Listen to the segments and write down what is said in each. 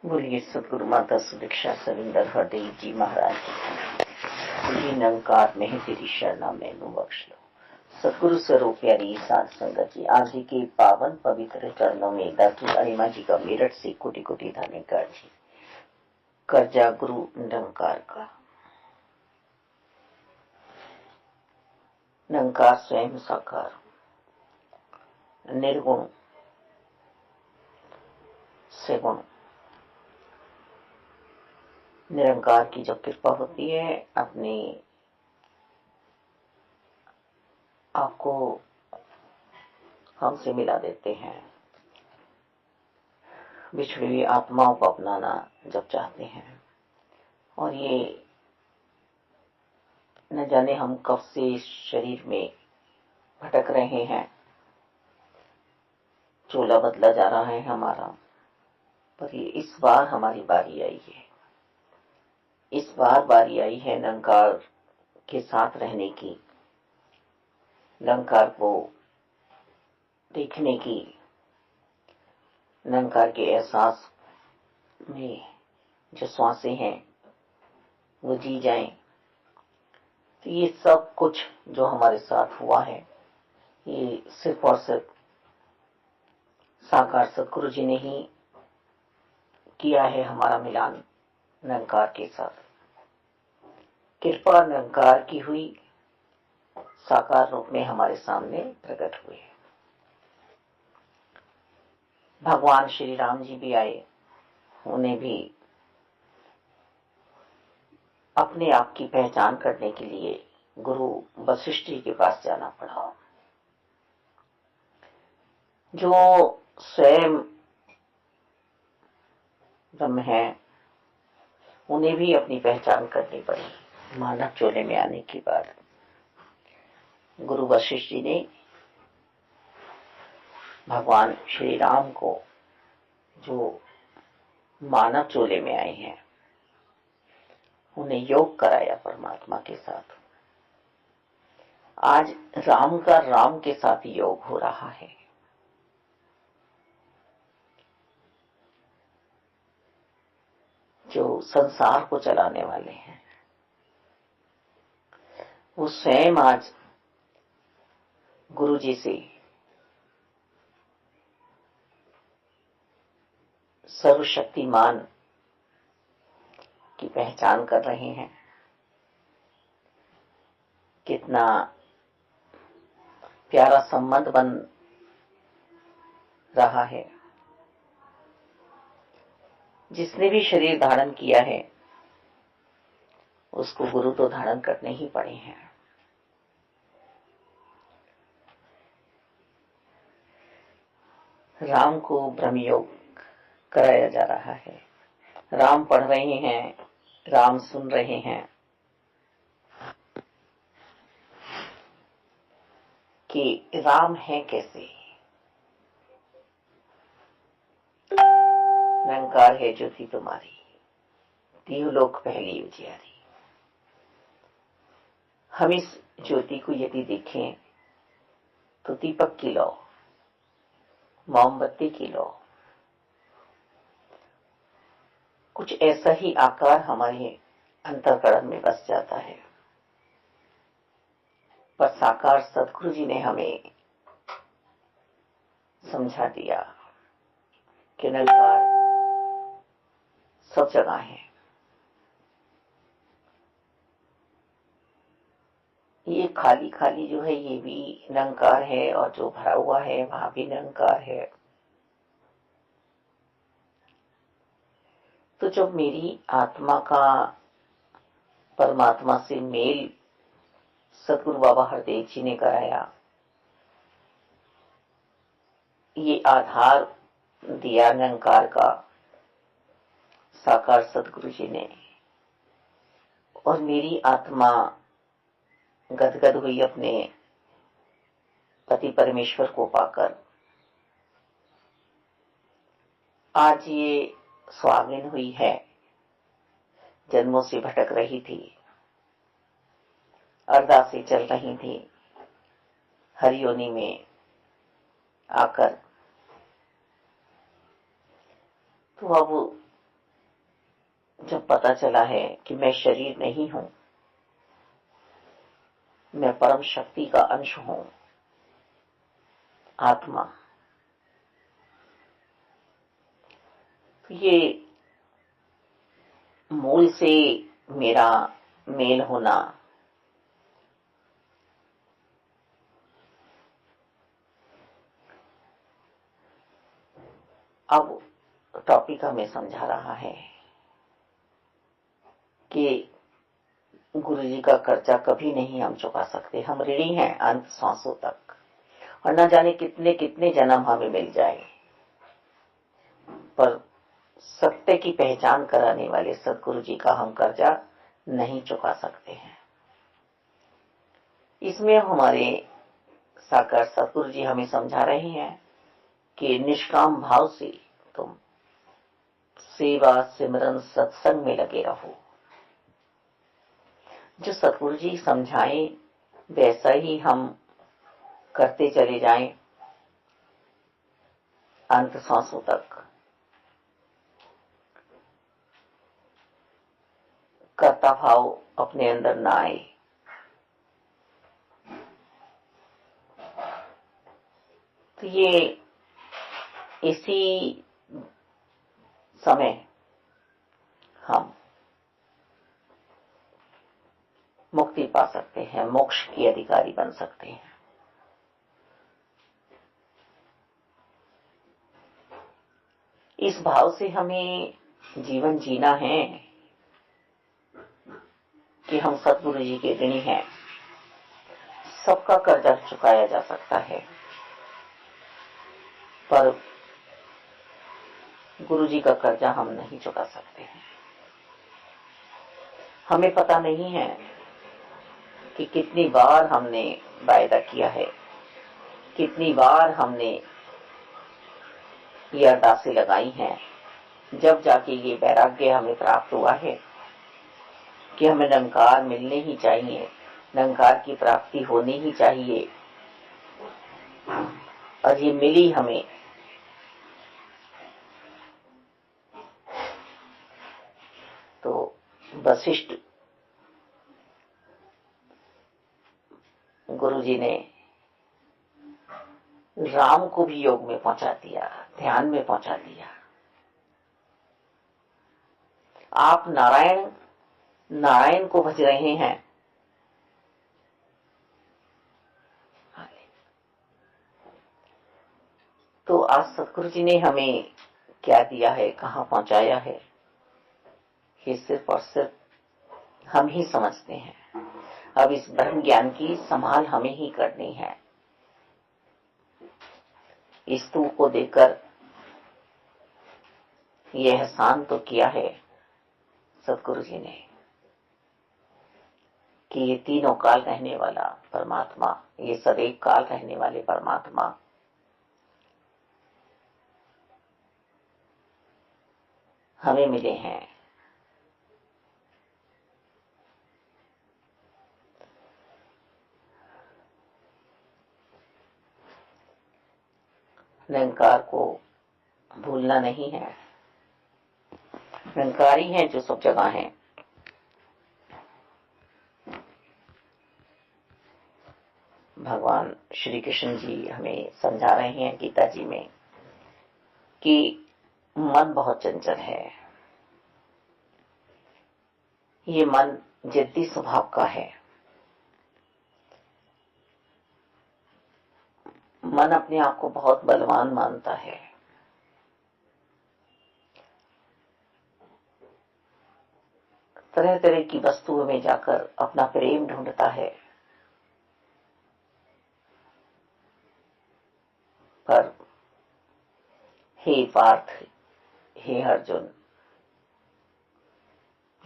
बोलिए सदगुरु माता सुदीक्षा सविंदर हरदेव जी महाराज जी निरंकार में ही तेरी शरणा मैनू बख्श लो। सतगुरु स्वरूप प्यारी साध संगत जी, आज जी के पावन पवित्र चरणों में दातू अणिमा जी का मेरठ से कोटि कोटि धन्यवाद जी। कर्जा गुरु निरंकार का। निरंकार स्वयं साकार, निर्गुण से गुण। निरंकार की जो कृपा होती है अपने आपको हमसे मिला देते हैं। बिछड़ी हुई आत्माओं को अपनाना जब चाहते हैं, और ये न जाने हम कब से इस शरीर में भटक रहे हैं, चोला बदला जा रहा है हमारा, पर ये इस बार हमारी बारी आई है। इस बार बारी आई है निरंकार के साथ रहने की, निरंकार को देखने की, निरंकार के एहसास में जो श्वासें हैं वो जी जाएं। तो ये सब कुछ जो हमारे साथ हुआ है, ये सिर्फ और सिर्फ साकार सतगुरु जी ने ही किया है। हमारा मिलान निरंकार के साथ, कृपा निरंकार की हुई, साकार रूप में हमारे सामने प्रकट हुए। भगवान श्री राम जी भी आए, उन्हें भी अपने आप की पहचान करने के लिए गुरु वशिष्ठ जी के पास जाना पड़ा। जो स्वयं ब्रह्म है, उन्हें भी अपनी पहचान करनी पड़ी। मानव चोले में आने के बाद गुरु वशिष्ठ जी ने भगवान श्री राम को, जो मानव चोले में आए हैं, उन्हें योग कराया परमात्मा के साथ। आज राम का राम के साथ योग हो रहा है। जो संसार को चलाने वाले हैं, वो स्वयं आज गुरु जी से सर्वशक्तिमान की पहचान कर रहे हैं। कितना प्यारा संबंध बन रहा है। जिसने भी शरीर धारण किया है, उसको गुरु तो धारण करने ही पड़े हैं। राम को ब्रह्मयोग कराया जा रहा है। राम पढ़ रहे हैं, राम सुन रहे हैं कि राम है कैसे। निरंकार है ज्योति तुम्हारी, देवलोक पहली उजियारी। हम इस ज्योति को यदि देखें तो दीपक की लौ, मोमबत्ती की लौ, कुछ ऐसा ही आकार हमारे अंतःकरण में बस जाता है। पर साकार सतगुरु जी ने हमें समझा दिया कि निरंकार सब जगह है। ये खाली खाली जो है, ये भी निरंकार है, और जो भरा हुआ है वहां भी निरंकार है। तो जब मेरी आत्मा का परमात्मा से मेल सतगुरु बाबा हरदेव जी ने कराया, ये आधार दिया निरंकार का साकार सतगुरु जी ने, और मेरी आत्मा गदगद हुई अपने पति परमेश्वर को पाकर। आज ये स्वाधीन हुई है, जन्मों से भटक रही थी, अरदासें चल रही थी, हरियोनी में आकर। तो अब जब पता चला है कि मैं शरीर नहीं हूं, मैं परम शक्ति का अंश हूं, आत्मा, ये मूल से मेरा मेल होना अब टॉपिक हमें समझा रहा है कि गुरु जी का कर्जा कभी नहीं हम चुका सकते। हम ऋणी हैं अंत सांसों तक, और न जाने कितने कितने जन्म हमें मिल जाए, पर सत्य की पहचान कराने वाले सदगुरु जी का हम कर्जा नहीं चुका सकते हैं। इसमें हमारे साकार सदगुरु जी हमें समझा रहे हैं कि निष्काम भाव से तुम सेवा सिमरन सत्संग में लगे रहो। जो सदगुरु जी समझाएं वैसा ही हम करते चले जाएं अंत सांसों तक। कर्ता भाव अपने अंदर ना आए, तो ये इसी समय हम मुक्ति पा सकते हैं, मोक्ष के अधिकारी बन सकते हैं। इस भाव से हमें जीवन जीना है कि हम सतगुरु जी के ऋणी हैं। सबका कर्जा चुकाया जा सकता है, पर गुरु जी का कर्जा हम नहीं चुका सकते हैं। हमें पता नहीं है कि कितनी बार हमने वायदा किया है, कितनी बार हमने ये अरदासें लगाई हैं, जब जाके ये वैराग्य हमें प्राप्त हुआ है कि हमें निरंकार मिलने ही चाहिए, निरंकार की प्राप्ति होनी ही चाहिए, और ये मिली हमें। तो वशिष्ठ गुरु जी ने राम को भी योग में पहुंचा दिया, ध्यान में पहुंचा दिया। आप नारायण को भज रहे हैं, तो आज सतगुरु जी ने हमें क्या दिया है, कहां पहुंचाया है, ये सिर्फ और सिर्फ हम ही समझते हैं। अब इस ब्रह्म ज्ञान की संभाल हमें ही करनी है। इस तू को देकर यह एहसान तो किया है सतगुरु जी ने कि ये तीनों काल रहने वाला परमात्मा, ये सदैव काल रहने वाले परमात्मा हमें मिले हैं। निरंकार को भूलना नहीं है। निरंकारी है जो सब जगह है। भगवान श्री कृष्ण जी हमें समझा रहे हैं गीता जी में कि मन बहुत चंचल है, ये मन जिद्दी स्वभाव का है। मन अपने आप को बहुत बलवान मानता है, तरह तरह की वस्तुओं में जाकर अपना प्रेम ढूंढता है, पर हे पार्थ, हे अर्जुन,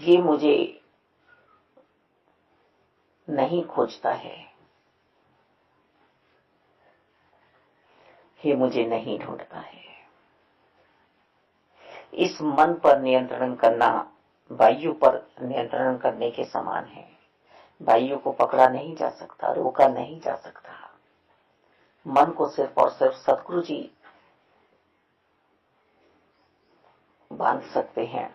ये मुझे नहीं खोजता है, ये मुझे नहीं ढूंढता है। इस मन पर नियंत्रण करना वायु पर नियंत्रण करने के समान है। वायु को पकड़ा नहीं जा सकता, रोका नहीं जा सकता। मन को सिर्फ और सिर्फ सतगुरु जी बांध सकते हैं।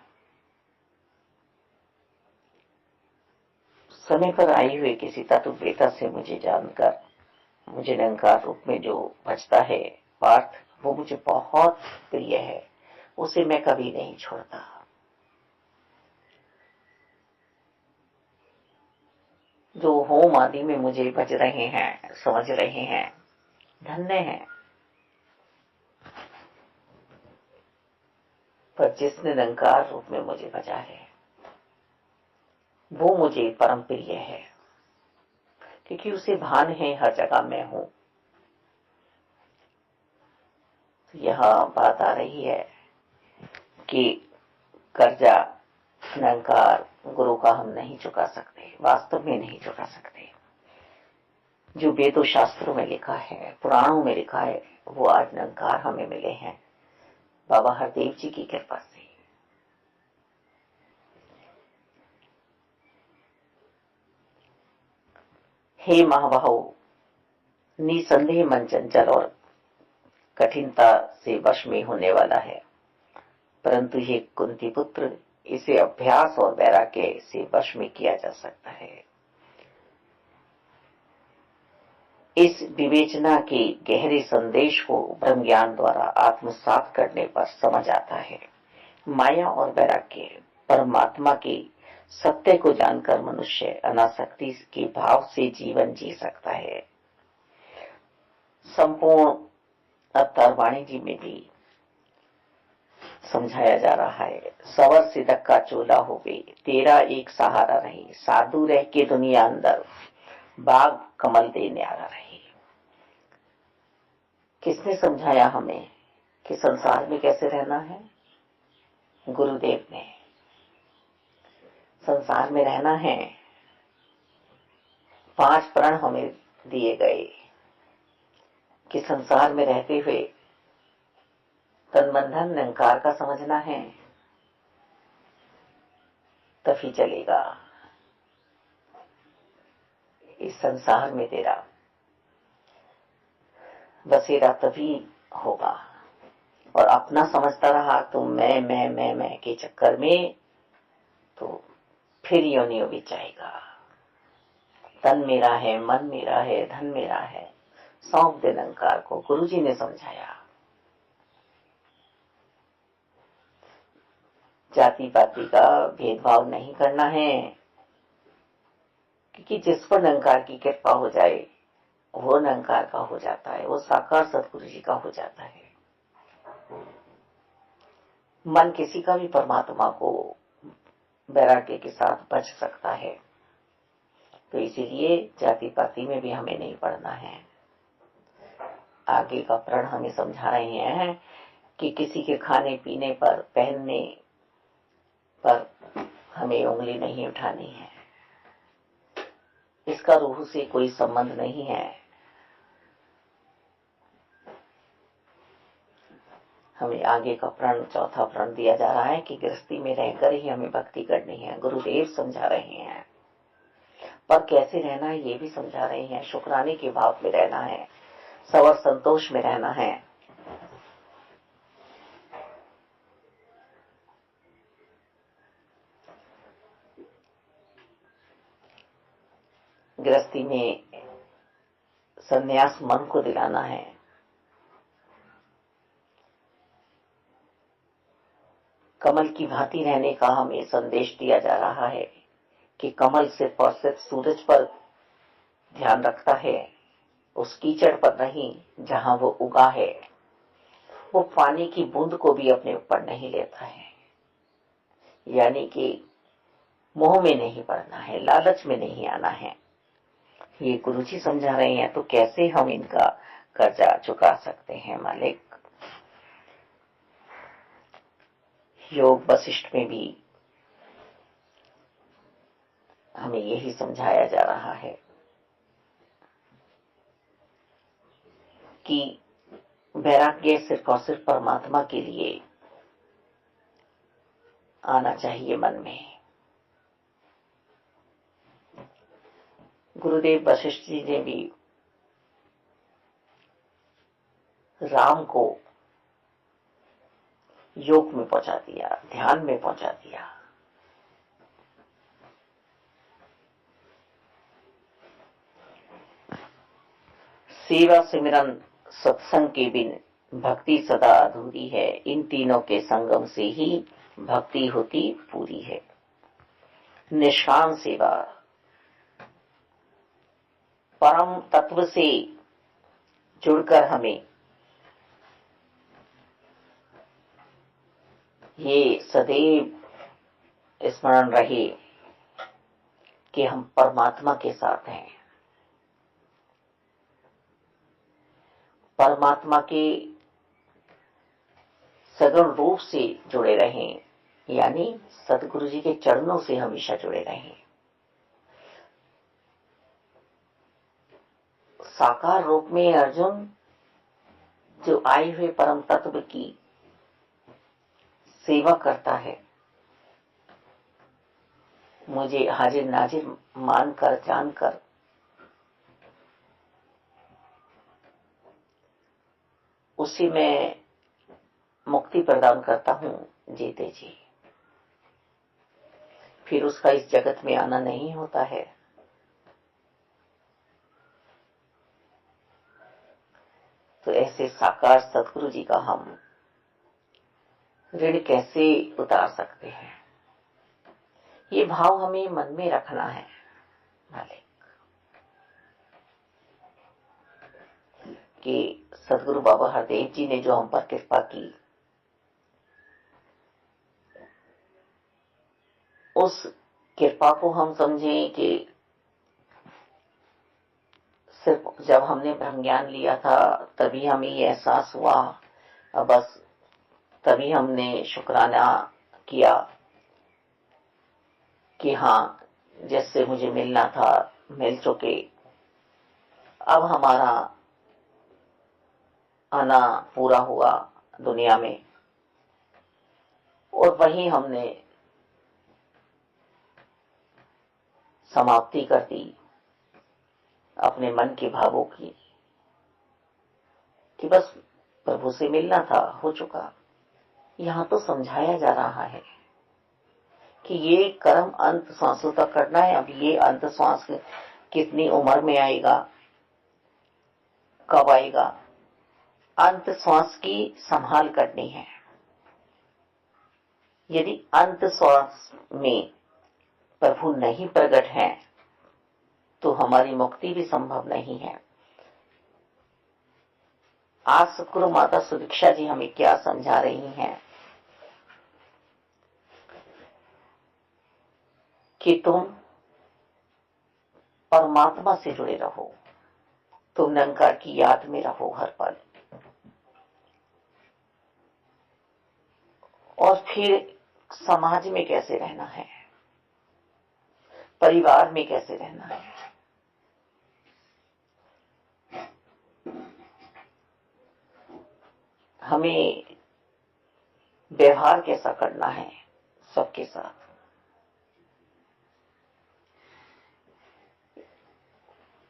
समय पर आई हुए किसी तत्ववेता से मुझे जानकर मुझे निरंकार रूप में जो बचता है पार्थ, वो मुझे बहुत प्रिय है, उसे मैं कभी नहीं छोड़ता। जो होम आदि में मुझे बज रहे हैं, समझ रहे हैं, धन्य हैं। पर जिसने निरंकार रूप में मुझे बचा है वो मुझे परम प्रिय है, क्योंकि उसे भान है हर जगह मैं हूं। यहां बात आ रही है कि कर्जा निरंकार गुरु का हम नहीं चुका सकते, वास्तव में नहीं चुका सकते। जो वेदों शास्त्रों में लिखा है, पुराणों में लिखा है, वो आज निरंकार हमें मिले हैं बाबा हरदेव जी की कृपा से। हे महाबाहो, निसंदेह मन चंचल और कठिनता से वश में होने वाला है, परंतु ये कुंती पुत्र, इसे अभ्यास और वैराग्य से वश में किया जा सकता है। इस विवेचना के गहरे संदेश को ब्रह्म ज्ञान द्वारा आत्मसात करने पर समझ आता है। माया और वैराग्य परमात्मा के सत्य को जानकर मनुष्य अनासक्ति के भाव से जीवन जी सकता है। संपूर्ण अवतार वाणी जी में भी समझाया जा रहा है, सवर सिदक का चोला होवे, तेरा एक सहारा रहे, साधु रह के दुनिया अंदर, बाग कमल दे न्यारा रहे। किसने समझाया हमें कि संसार में कैसे रहना है? गुरुदेव ने। संसार में रहना है, 5 प्रण हमें दिए गए कि संसार में रहते हुए तन मन धन निरंकार का समझना है, तभी चलेगा। इस संसार में तेरा बसेरा तभी होगा। और अपना समझता रहा तो मैं के चक्कर में, तो फिर योनियों भी जाएगा। तन मेरा है, मन मेरा है, धन मेरा है, सौंप दे निरंकार को, गुरुजी ने समझाया। जाति पाति का भेदभाव नहीं करना है, क्योंकि जिस पर निरंकार की कृपा हो जाए वो निरंकार का हो जाता है, वो साकार सतगुरु जी का हो जाता है। मन किसी का भी परमात्मा को वैराग्य के साथ बच सकता है, तो इसीलिए जाति पाति में भी हमें नहीं पड़ना है। आगे का प्रण हमें समझा रहे हैं कि किसी के खाने पीने पर, पहनने पर हमें उंगली नहीं उठानी है, इसका रूह से कोई संबंध नहीं है। हमें आगे का प्रण, चौथा प्रण दिया जा रहा है कि गृहस्थी में रहकर ही हमें भक्ति करनी है, गुरुदेव समझा रहे हैं। पर कैसे रहना है ये भी समझा रहे हैं। शुक्राने के भाव में रहना है, सवर संतोष में रहना है। गृहस्थी में संन्यास मन को दिलाना है। कमल की भांति रहने का हमें संदेश दिया जा रहा है कि कमल सिर्फ और सिर्फ सूरज पर ध्यान रखता है, उस कीचड़ पर नहीं जहां वो उगा है। वो पानी की बूंद को भी अपने ऊपर नहीं लेता है, यानी कि मोह में नहीं पड़ना है, लालच में नहीं आना है। ये गुरुजी समझा रहे हैं। तो कैसे हम इनका कर्जा चुका सकते हैं मालिक? योग वशिष्ठ में भी हमें यही समझाया जा रहा है कि वैराग्य सिर्फ और सिर्फ परमात्मा के लिए आना चाहिए मन में। गुरुदेव वशिष्ठ जी ने भी राम को योग में पहुंचा दिया, ध्यान में पहुंचा दिया। सेवा सिमरन सत्संग के बिन भक्ति सदा अधूरी है। इन तीनों के संगम से ही भक्ति होती पूरी है। निष्काम सेवा परम तत्व से जुड़कर हमें ये सदैव स्मरण रहे कि हम परमात्मा के साथ हैं, परमात्मा के सगुण रूप से जुड़े रहें, यानी सतगुरु जी के चरणों से हमेशा जुड़े रहें। साकार रूप में अर्जुन जो आए हुए परम तत्व की सेवा करता है, मुझे हाजिर नाजिर मानकर जानकर उसी में मुक्ति प्रदान करता हूं जीते जी। फिर उसका इस जगत में आना नहीं होता है। तो ऐसे साकार सतगुरु जी का हम ऋण कैसे उतार सकते हैं? ये भाव हमें मन में रखना है मालिक, कि सतगुरु बाबा हरदेव जी ने जो हम पर कृपा की, उस कृपा को हम समझें कि सिर्फ जब हमने ब्रह्म ज्ञान लिया था तभी हमें ये एहसास हुआ, बस तभी हमने शुक्राना किया कि हाँ, जिससे मुझे मिलना था मिल चुके, अब हमारा आना पूरा हुआ दुनिया में। और वहीं हमने समाप्ति कर दी अपने मन के भावों की, कि बस प्रभु से मिलना था, हो चुका। यहां तो समझाया जा रहा है कि ये कर्म अंत श्वासों तक करना है। अब ये अंत श्वास कितनी उम्र में आएगा, कब आएगा, अंत श्वास की संभाल करनी है। यदि अंत श्वास में प्रभु नहीं प्रकट है तो हमारी मुक्ति भी संभव नहीं है। आज सतगुरु माता सुदीक्षा जी हमें क्या समझा रही हैं कि तुम परमात्मा से जुड़े रहो, तुम निरंकार की याद में रहो हर पल। और फिर समाज में कैसे रहना है, परिवार में कैसे रहना है, हमें व्यवहार कैसा करना है सबके साथ,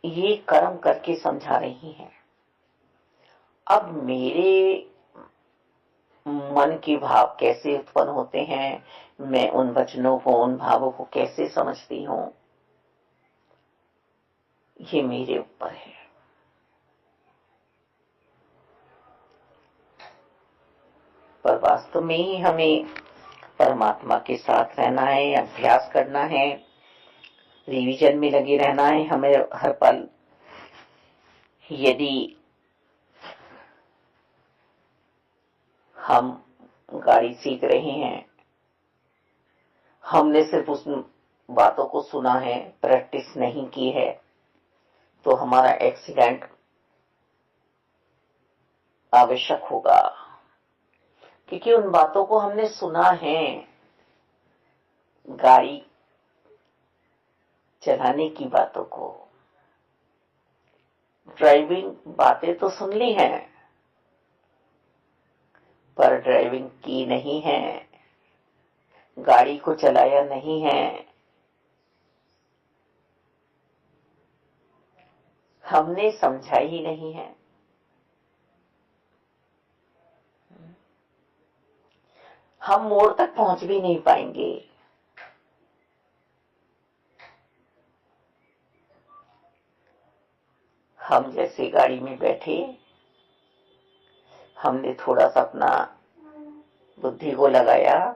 ये कर्म करके समझा रही हैं। अब मेरे मन के भाव कैसे उत्पन्न होते हैं, मैं उन वचनों को, उन भावों को कैसे समझती हूं, ये मेरे ऊपर है। पर वास्तव में ही हमें परमात्मा के साथ रहना है, अभ्यास करना है, रिवीजन में लगे रहना है हमें हर पल। यदि हम गाड़ी सीख रहे हैं, हमने सिर्फ उस बातों को सुना है, प्रैक्टिस नहीं की है, तो हमारा एक्सीडेंट आवश्यक होगा, क्योंकि उन बातों को हमने सुना है। गाड़ी चलाने की बातों को, ड्राइविंग बातें तो सुन ली हैं, पर ड्राइविंग की नहीं है, गाड़ी को चलाया नहीं है। हमने समझा ही नहीं है। हम मोड़ तक पहुंच भी नहीं पाएंगे। हम जैसे गाड़ी में बैठे, हमने थोड़ा सा अपना बुद्धि को लगाया,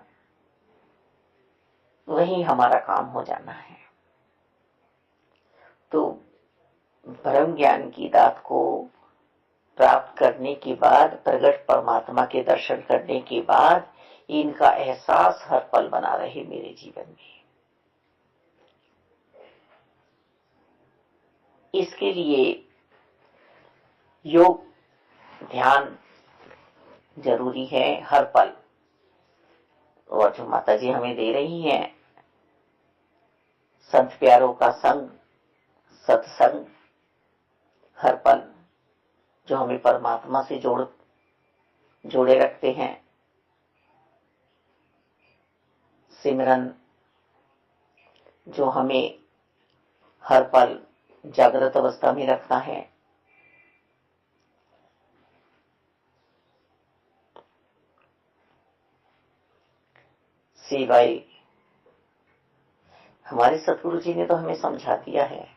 वही हमारा काम हो जाना है। तो परम ज्ञान की दात को प्राप्त करने के बाद, प्रगट परमात्मा के दर्शन करने के बाद, इनका एहसास हर पल बना रहे मेरे जीवन में। इसके लिए योग ध्यान जरूरी है हर पल। और जो माता जी हमें दे रही हैं, संत प्यारों का संग, सत्संग, हर पल जो हमें परमात्मा से जोड़े रखते हैं, सिमरन जो हमें हर पल जागृत अवस्था में रखता है, सेवाएं। हमारे सतगुरु जी ने तो हमें समझा दिया है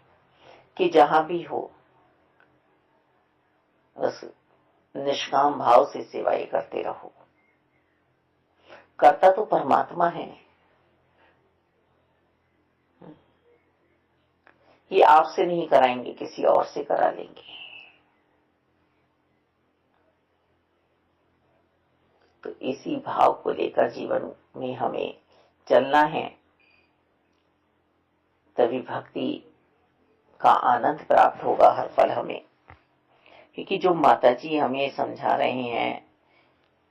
कि जहां भी हो बस निष्काम भाव से सेवाएं करते रहो। करता तो परमात्मा है, ये आपसे नहीं कराएंगे, किसी और से करा लेंगे। तो इसी भाव को लेकर जीवन में हमें चलना है, तभी भक्ति का आनंद प्राप्त होगा हर पल हमें। क्योंकि जो माता जी हमें समझा रहे हैं,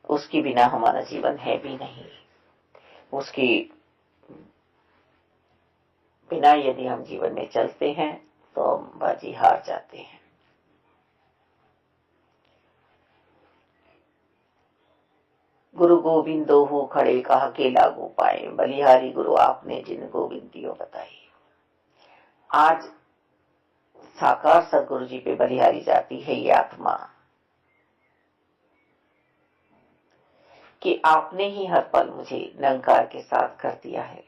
उसके बिना हमारा जीवन है भी नहीं। उसके बिना यदि हम जीवन में चलते हैं तो हम बाजी हार जाते हैं। गुरु गोविंदो हो खड़े कहा के लागू पाए, बलिहारी गुरु आपने जिन गोविंदियों बताई। आज साकार सदगुरु जी पे बलिहारी जाती है ये आत्मा कि आपने ही हर पल मुझे निरंकार के साथ कर दिया है।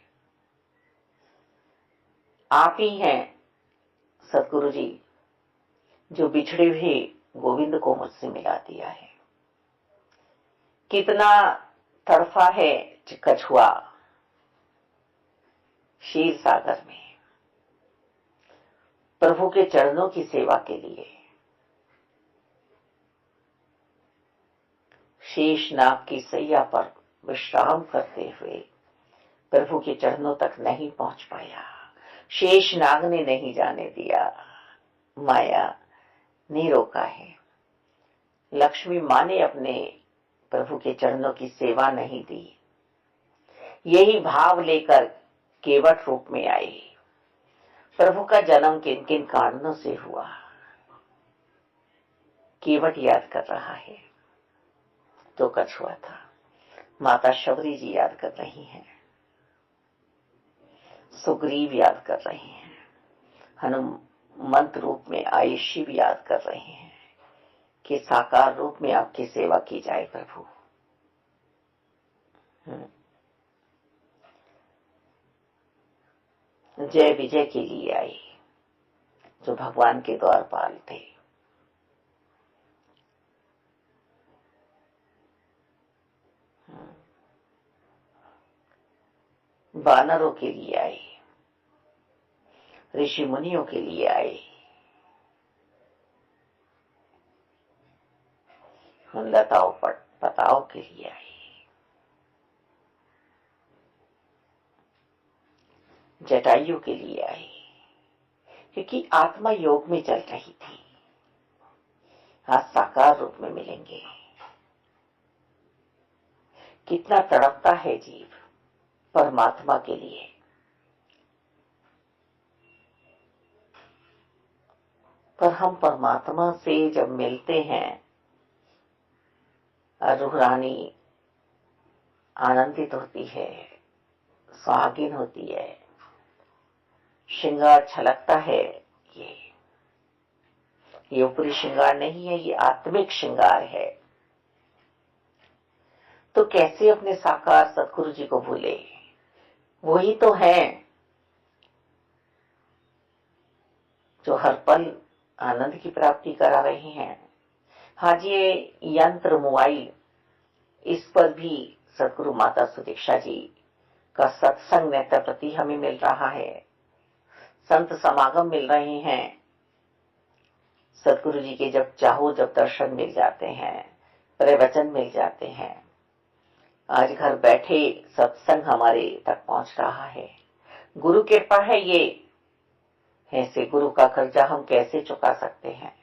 आप ही हैं सदगुरु जी जो बिछड़े हुए गोविंद को मुझसे मिला दिया है। कितना तड़फा है कछुआ क्षीर सागर में प्रभु के चरणों की सेवा के लिए। शेषनाग की सैया पर विश्राम करते हुए प्रभु के चरणों तक नहीं पहुंच पाया। शेषनाग ने नहीं जाने दिया, माया ने रोका है। लक्ष्मी मां ने अपने प्रभु के चरणों की सेवा नहीं दी। यही भाव लेकर केवट रूप में आई। प्रभु का जन्म किन किन कारणों से हुआ, केवट याद कर रहा है तो कछुआ था। माता शबरी जी याद कर रही हैं, सुग्रीव याद कर रहे हैं, हनुमंत रूप में आए शिव याद कर रहे हैं कि साकार रूप में आपकी सेवा की जाए प्रभु। जय विजय के लिए आए जो भगवान के द्वारपाल थे। वानरों के लिए आए, ऋषि मुनियों के लिए आए, लताओं पताओं के लिए आए, जटाइयों के लिए आए। क्योंकि आत्मा योग में चल रही थी, आज साकार रूप में मिलेंगे। कितना तड़पता है जीव परमात्मा के लिए। पर हम परमात्मा से जब मिलते हैं, रूह रानी आनंदित होती है, सुहागिन होती है, श्रृंगार छलकता है। ये ऊपरी श्रृंगार नहीं है, ये आत्मिक श्रृंगार है। तो कैसे अपने साकार सतगुरु जी को भूले? वही तो है जो हर पल आनंद की प्राप्ति करा रहे हैं। आज ये यंत्र मोबाइल, इस पर भी सदगुरु माता सुदीक्षा जी का सत्संग नेत्र प्रति हमें मिल रहा है, संत समागम मिल रहे हैं। सदगुरु जी के जब चाहो जब दर्शन मिल जाते हैं, प्रवचन मिल जाते हैं। आज घर बैठे सत्संग हमारे तक पहुंच रहा है। गुरु कृपा है ये। ऐसे गुरु का कर्जा हम कैसे चुका सकते हैं,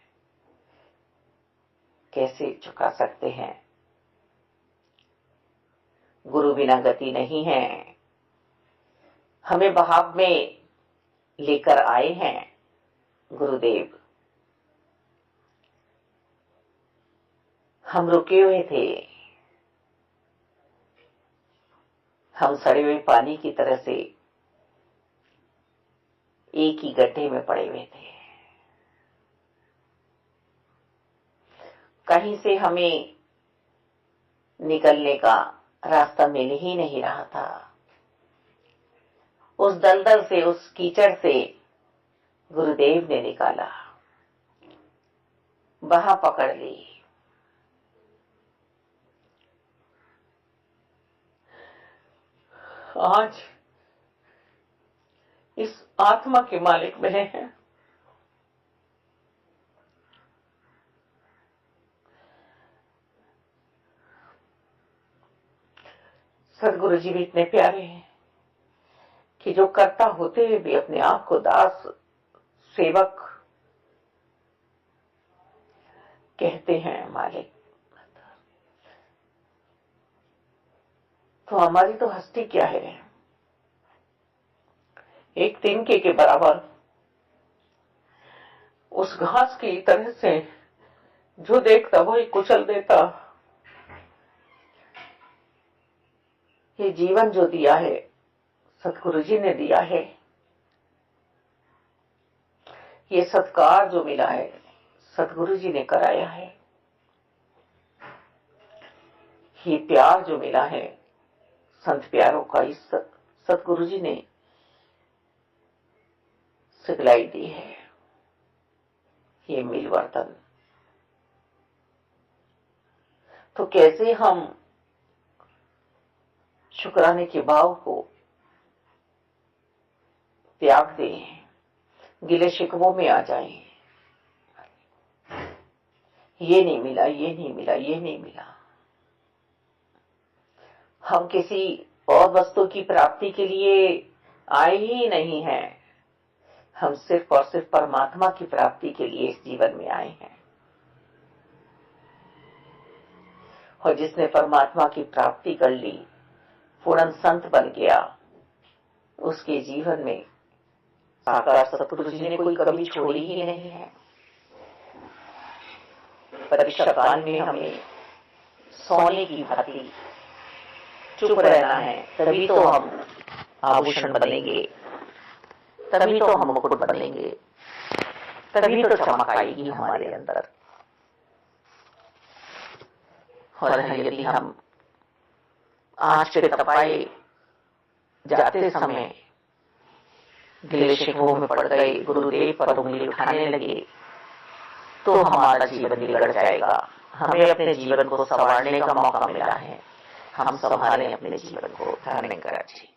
कैसे चुका सकते हैं। गुरु बिना गति नहीं है। हमें बहाव में लेकर आए हैं गुरुदेव। हम रुके हुए थे, हम सड़े हुए पानी की तरह से एक ही गड्ढे में पड़े हुए थे। कहीं से हमें निकलने का रास्ता मिल ही नहीं रहा था। उस दलदल से, उस कीचड़ से गुरुदेव ने निकाला, बाह पकड़ ली। आज इस आत्मा के मालिक बने हैं। सदगुरु जी भी इतने प्यारे हैं कि जो कर्ता होते हुए भी अपने आप को दास सेवक कहते हैं मालिक। तो हमारी तो हस्ती क्या है, एक तिनके के बराबर उस घास की तरह से जो देखता वही कुचल देता। ये जीवन जो दिया है सतगुरु जी ने दिया है, ये सत्कार जो मिला है सतगुरु जी ने कराया है, ये प्यार जो मिला है संत प्यारों का इस सतगुरु जी ने सिखलाई दी है। ये मिलवर्तन तो कैसे हम शुक्राने के भाव को त्याग दें, गिले शिकवों में आ जाएं। ये नहीं मिला, ये नहीं मिला, ये नहीं मिला। हम किसी और वस्तु की प्राप्ति के लिए आए ही नहीं हैं। हम सिर्फ और सिर्फ परमात्मा की प्राप्ति के लिए इस जीवन में आए हैं। और जिसने परमात्मा की प्राप्ति कर ली, पूर्ण संत बन गया, उसके जीवन में साकार सतगुरु जी ने कोई कमी छोड़ी ही नहीं है। परीक्षा काल में हमें सोने की भांति चुप रहना है, तभी तो हम आभूषण बनेंगे, तभी तो हम मुकुट बनेंगे, तभी तो चमक आएगी हमारे अंदर। और यदि हम आंच पे तपाए जाते समय गिले शिकवों में पड़ गए, गुरुदेव पर उंगली उठाने लगे, तो हमारा जीवन बिगड़ जाएगा। हमें अपने जीवन को संवारने का मौका मिला है, हम संभालें अपने जीवन को। धन्यवाद जी।